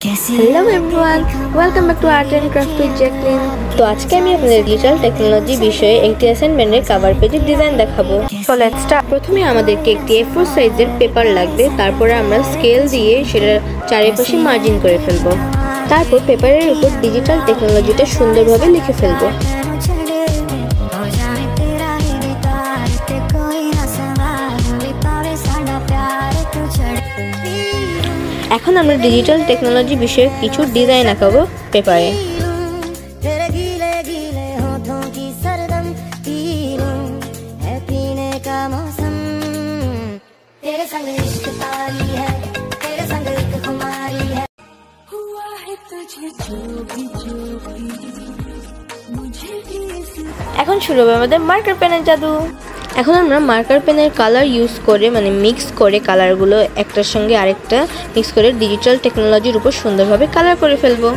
Hello everyone, welcome back to art and craft with Jacqueline. तो আজকে আমি আপনাদের ডিজিটাল টেকনোলজি বিষয়ে একটি অ্যাসাইনমেন্টের কভার পেজের ডিজাইন দেখাবো। So let's start. প্রথমে আমাদেরকে একটি A4 সাইজের পেপার লাগবে। তারপরে আমরা স্কেল দিয়ে সেটা চারিপাশে মার্জিন করে ফেলবো। তারপর পেপারের উপর ডিজিটাল টেকনোলজিটা সুন্দরভাবে লিখে ফেলবো। এখন আমরা ডিজিটাল টেকনোলজি বিষয়ে কিছু ডিজাইন আঁকাবো পেপারে। এখন শুরু হবে আমাদের মার্কার পেনের জাদু। এখন আমরা মার্কার পেনের কালার ইউজ করে মিক্স করে কালারগুলো একটার সঙ্গে আরেকটা মিক্স করে ডিজিটাল টেকনোলজির উপর সুন্দরভাবে কালার করে ফেলবো।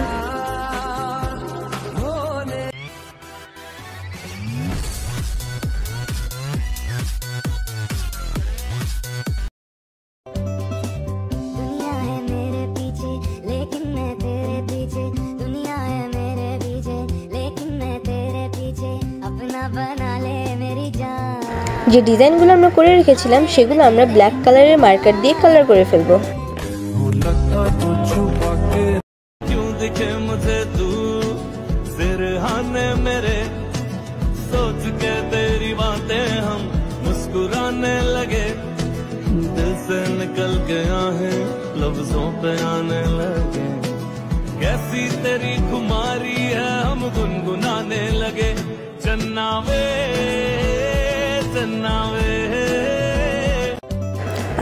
যে ডিজাইনগুলো আমরা করে রেখেছিলাম সেগুলো আমরা ব্ল্যাক কালারের মার্কার দিয়ে কালার করে ফেলবো।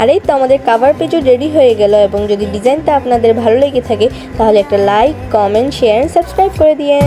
আর এই তো আমাদের কভার পেজও রেডি হয়ে গেল। এবং যদি ডিজাইনটা আপনাদের ভালো লেগে থাকে তাহলে একটা like, comment, share and subscribe করে দিয়েন।